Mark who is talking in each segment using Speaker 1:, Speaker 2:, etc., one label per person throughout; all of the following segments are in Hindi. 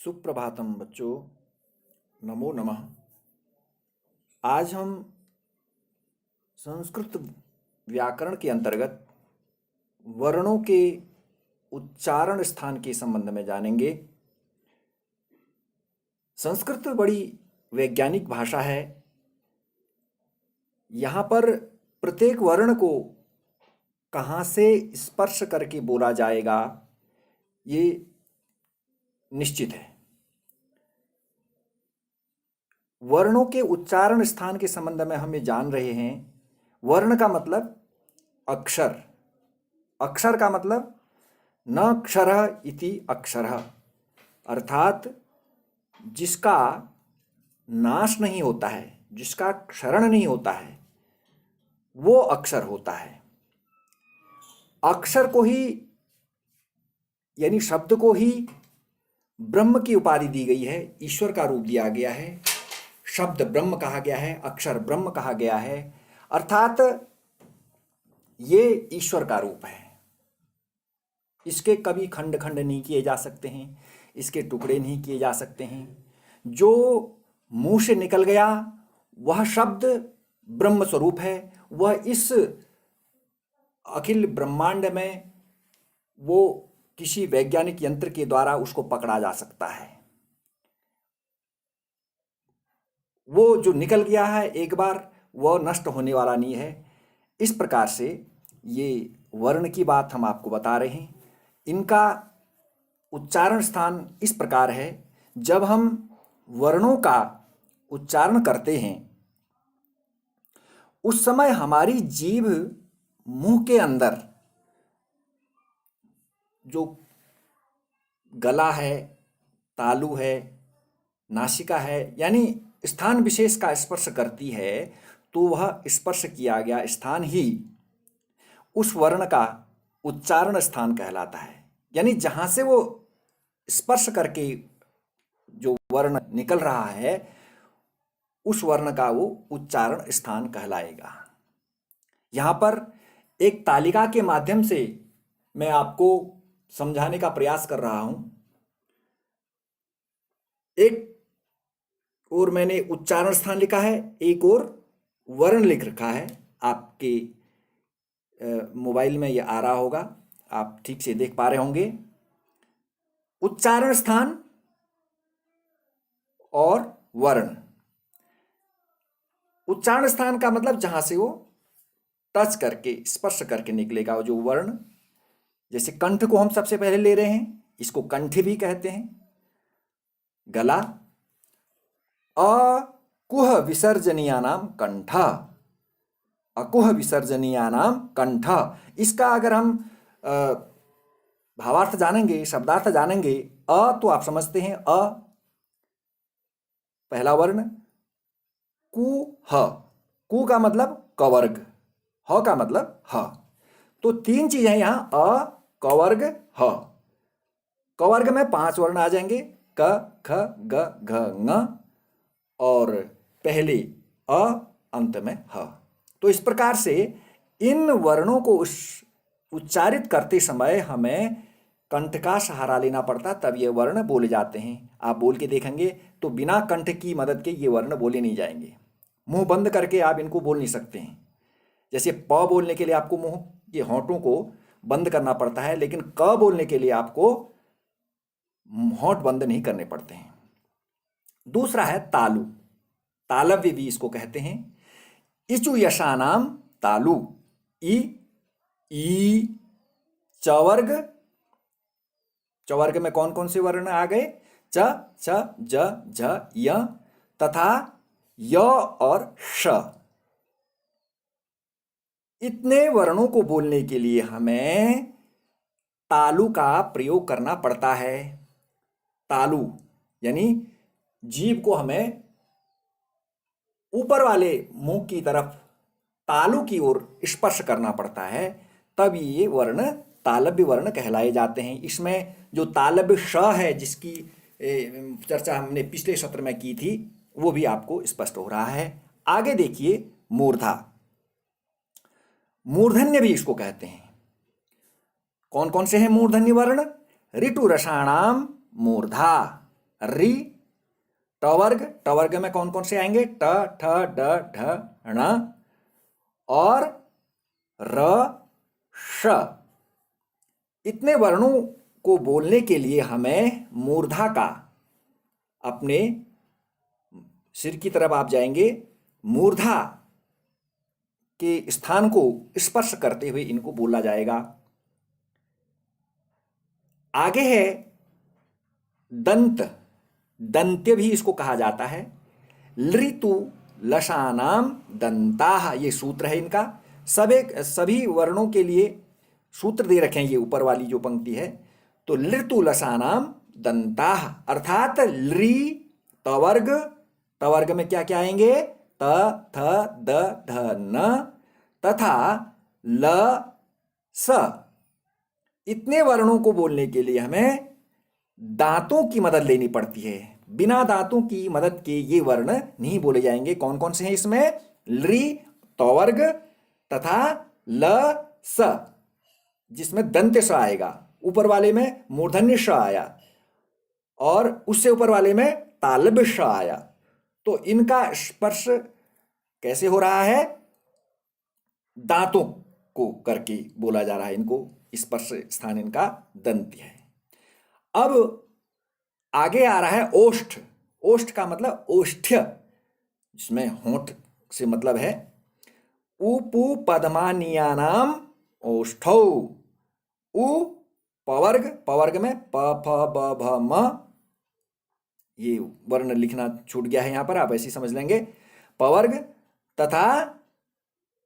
Speaker 1: सुप्रभातम बच्चों। नमो नमः। आज हम संस्कृत व्याकरण के अंतर्गत वर्णों के उच्चारण स्थान के संबंध में जानेंगे। संस्कृत बड़ी वैज्ञानिक भाषा है। यहाँ पर प्रत्येक वर्ण को कहाँ से स्पर्श करके बोला जाएगा ये निश्चित है। वर्णों के उच्चारण स्थान के संबंध में हम ये जान रहे हैं। वर्ण का मतलब अक्षर, अक्षर का मतलब न क्षरः इति अक्षरः, अर्थात जिसका नाश नहीं होता है, जिसका क्षरण नहीं होता है, वो अक्षर होता है। अक्षर को ही यानी शब्द को ही ब्रह्म की उपाधि दी गई है, ईश्वर का रूप दिया गया है। शब्द ब्रह्म कहा गया है, अक्षर ब्रह्म कहा गया है, अर्थात ये ईश्वर का रूप है। इसके कभी खंड खंड नहीं किए जा सकते हैं, इसके टुकड़े नहीं किए जा सकते हैं। जो मुंह से निकल गया वह शब्द ब्रह्म स्वरूप है। वह इस अखिल ब्रह्मांड में वो किसी वैज्ञानिक यंत्र के द्वारा उसको पकड़ा जा सकता है। वो जो निकल गया है एक बार, वह नष्ट होने वाला नहीं है। इस प्रकार से ये वर्ण की बात हम आपको बता रहे हैं। इनका उच्चारण स्थान इस प्रकार है। जब हम वर्णों का उच्चारण करते हैं उस समय हमारी जीभ मुंह के अंदर जो गला है, तालू है, नासिका है, यानी स्थान विशेष का स्पर्श करती है, तो वह स्पर्श किया गया स्थान ही उस वर्ण का उच्चारण स्थान कहलाता है। यानी जहाँ से वो स्पर्श करके जो वर्ण निकल रहा है उस वर्ण का वो उच्चारण स्थान कहलाएगा। यहाँ पर एक तालिका के माध्यम से मैं आपको समझाने का प्रयास कर रहा हूँ। एक और मैंने उच्चारण स्थान लिखा है, एक और वर्ण लिख रखा है। आपके मोबाइल में ये आ रहा होगा, आप ठीक से देख पा रहे होंगे। उच्चारण स्थान और वर्ण। उच्चारण स्थान का मतलब जहां से वो टच करके, स्पर्श करके निकलेगा जो वर्ण। जैसे कंठ को हम सबसे पहले ले रहे हैं, इसको कंठ भी कहते हैं। गला, अकुह विसर्जनीयानाम कंठ, अकुह विसर्जनीयानाम कंठ। इसका अगर हम भावार्थ जानेंगे, शब्दार्थ जानेंगे, तो आप समझते हैं पहला वर्ण, कु ह, कु का मतलब कवर्ग, ह का मतलब ह। तो तीन चीजें यहां, कवर्ग ह। कवर्ग में 5 वर्ण आ जाएंगे, क ख ग घ ङ, और पहले अ, अंत में ह। तो इस प्रकार से इन वर्णों को उच्चारित करते समय हमें कंठ का सहारा लेना पड़ता, तब ये वर्ण बोले जाते हैं। आप बोल के देखेंगे तो बिना कंठ की मदद के ये वर्ण बोले नहीं जाएंगे। मुंह बंद करके आप इनको बोल नहीं सकते हैं। जैसे प बोलने के लिए आपको मुंह के होंठों को बंद करना पड़ता है, लेकिन क बोलने के लिए आपको होंठ बंद नहीं करने पड़ते हैं। दूसरा है तालु, तालव्य भी इसको कहते हैं। इचु यशानाम तालु, ई चवर्ग। चवर्ग में कौन कौन से वर्ण आ गए? च, छ, ज, झ, य तथा य और श। इतने वर्णों को बोलने के लिए हमें तालु का प्रयोग करना पड़ता है। तालु यानी जीभ को हमें ऊपर वाले मुंह की तरफ तालु की ओर स्पर्श करना पड़ता है, तब ये वर्ण तालव्य वर्ण कहलाए जाते हैं। इसमें जो तालव्य श है, जिसकी चर्चा हमने पिछले सत्र में की थी, वो भी आपको स्पष्ट हो रहा है। आगे देखिए, मूर्धा। मूर्धन्य भी इसको कहते हैं। कौन कौन से हैं मूर्धन्य वर्ण? ऋतु रसाणाम मूर्धा, री। ट वर्ग, ट वर्ग में कौन कौन से आएंगे? ट, ठ, ड, ढ, ण और र, श। इतने वर्णों को बोलने के लिए हमें मूर्धा का, अपने सिर की तरफ आप जाएंगे, मूर्धा के स्थान को स्पर्श करते हुए इनको बोला जाएगा। आगे है दंत, दंत्य भी इसको कहा जाता है। लृतु लशानाम दंताः, ये सूत्र है इनका। सभी वर्णों के लिए सूत्र दे रखे हैं, ये ऊपर वाली जो पंक्ति है। तो लृतु लशानाम दंताः अर्थात लृ तवर्ग, तवर्ग में क्या क्या आएंगे? त, थ, द, ध, न तथा ल, स। इतने वर्णों को बोलने के लिए हमें दांतों की मदद लेनी पड़ती है। बिना दांतों की मदद के ये वर्ण नहीं बोले जाएंगे। कौन कौन से हैं इसमें? लृ तवर्ग तथा ल, स, जिसमें दंत्य स आएगा। ऊपर वाले में मूर्धन्य श आया और उससे ऊपर वाले में तालव्य श आया। तो इनका स्पर्श कैसे हो रहा है? दांतों को करके बोला जा रहा है। इनको स्पर्श स्थान इनका दंत्य है। अब आगे आ रहा है ओष्ठ। ओष्ठ का मतलब ओष्ठ्य, जिसमें होंठ से मतलब है। उपु पद्मानियानाम ओष्ठौ। उ पवर्ग, पवर्ग में प, फ, ब, भ, म, ये वर्ण लिखना छूट गया है यहां पर, आप ऐसे ही समझ लेंगे। पवर्ग तथा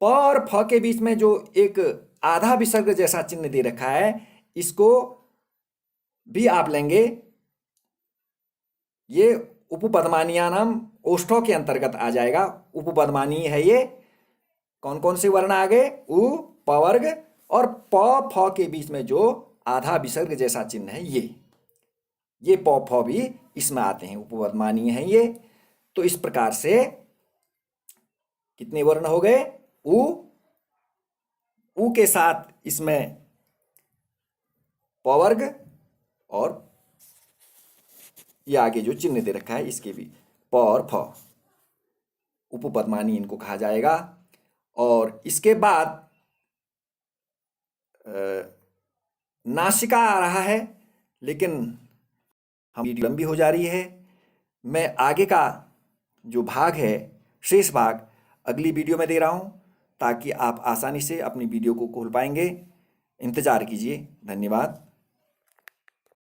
Speaker 1: प और फ के बीच में जो एक आधा विसर्ग जैसा चिन्ह दे रखा है, इसको भी आप लेंगे। ये उपपद्मानीयानाम ओष्ठों के अंतर्गत आ जाएगा। उपपद्मानीय है ये। कौन कौन से वर्ण आ गए? उ, पवर्ग और प, फ के बीच में जो आधा विसर्ग जैसा चिन्ह है, ये प, फ भी इसमें आते हैं, उपपद्मानीय है ये। तो इस प्रकार से कितने वर्ण हो गए? उ के साथ इसमें पवर्ग और ये आगे जो चिन्ह दे रखा है इसके भी प और फ, उपपद्मानी इनको कहा जाएगा। और इसके बाद नासिका आ रहा है, लेकिन हम वीडियो लंबी हो जा रही है। मैं आगे का जो भाग है, शेष भाग अगली वीडियो में दे रहा हूं, ताकि आप आसानी से अपनी वीडियो को खोल पाएंगे। इंतज़ार कीजिए। धन्यवाद।